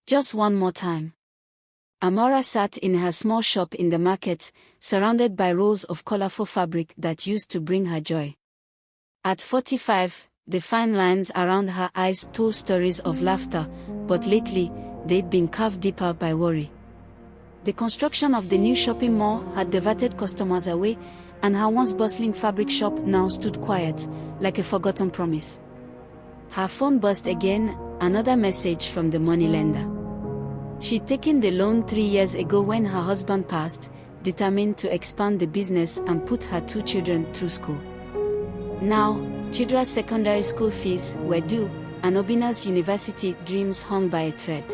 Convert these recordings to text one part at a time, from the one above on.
Just one more time. Amora sat in her small shop in the market, surrounded by rows of colorful fabric that used to bring her joy. At 45, the fine lines around her eyes told stories of laughter, but lately, they'd been carved deeper by worry. The construction of the new shopping mall had diverted customers away, and her once bustling fabric shop now stood quiet, like a forgotten promise. Her phone buzzed again, another message from the moneylender. She'd taken the loan 3 years ago when her husband passed, determined to expand the business and put her 2 children through school. Now, Chidra's secondary school fees were due, and Obina's university dreams hung by a thread.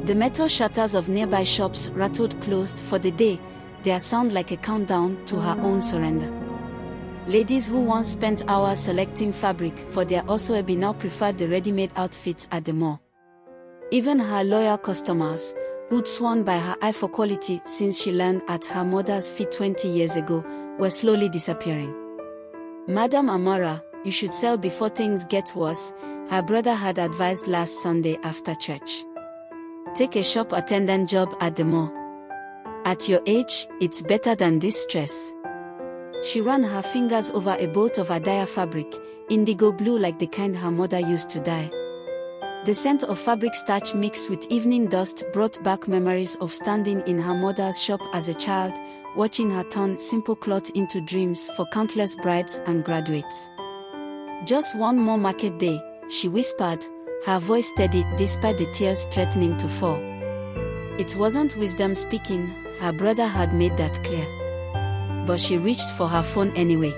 The metal shutters of nearby shops rattled closed for the day, their sound like a countdown to her own surrender. Ladies who once spent hours selecting fabric for their Osoebi now preferred the ready-made outfits at the mall. Even her loyal customers, who'd sworn by her eye for quality since she learned at her mother's feet 20 years ago, were slowly disappearing. Madam Amora, you should sell before things get worse, her brother had advised last Sunday after church. Take a shop attendant job at the mall. At your age, it's better than this stress. She ran her fingers over a bolt of Adaya fabric, indigo blue like the kind her mother used to dye. The scent of fabric starch mixed with evening dust brought back memories of standing in her mother's shop as a child, watching her turn simple cloth into dreams for countless brides and graduates. Just one more market day, she whispered, her voice steady despite the tears threatening to fall. It wasn't wisdom speaking, her brother had made that clear. But she reached for her phone anyway.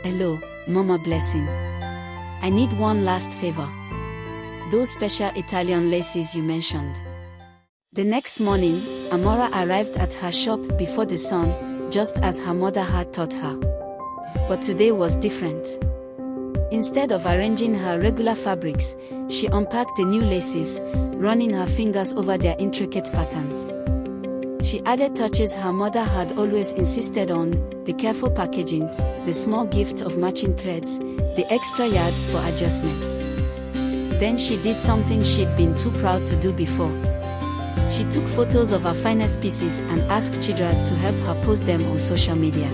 Hello, Mama Blessing. I need one last favor. Those special Italian laces you mentioned. The next morning, Amora arrived at her shop before the sun, just as her mother had taught her. But today was different. Instead of arranging her regular fabrics, she unpacked the new laces, running her fingers over their intricate patterns. She added touches her mother had always insisted on, the careful packaging, the small gift of matching threads, the extra yard for adjustments. Then she did something she'd been too proud to do before. She took photos of her finest pieces and asked Chidra to help her post them on social media.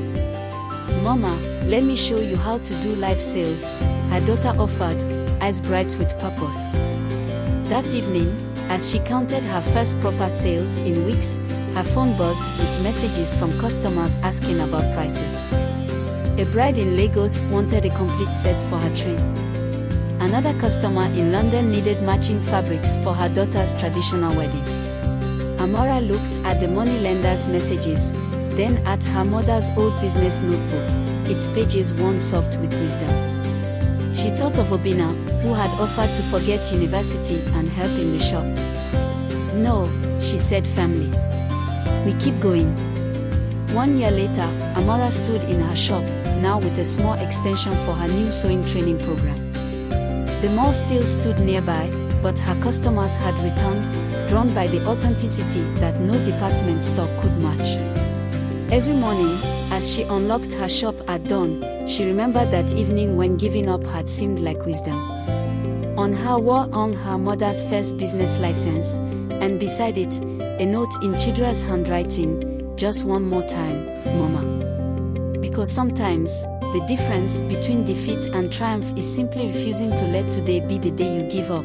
Mama, let me show you how to do live sales, her daughter offered, eyes bright with purpose. That evening, as she counted her first proper sales in weeks, her phone buzzed with messages from customers asking about prices. A bride in Lagos wanted a complete set for her train. Another customer in London needed matching fabrics for her daughter's traditional wedding. Amora looked at the moneylender's messages, then at her mother's old business notebook, its pages worn soft with wisdom. She thought of Obina, who had offered to forget university and help in the shop. No, she said firmly. We keep going. 1 year later, Amora stood in her shop, now with a small extension for her new sewing training program. The mall still stood nearby, but her customers had returned, drawn by the authenticity that no department store could match. Every morning, as she unlocked her shop at dawn, she remembered that evening when giving up had seemed like wisdom. On her wall hung her mother's first business license, and beside it, a note in Chidra's handwriting, just one more time, Mama. Because sometimes, the difference between defeat and triumph is simply refusing to let today be the day you give up.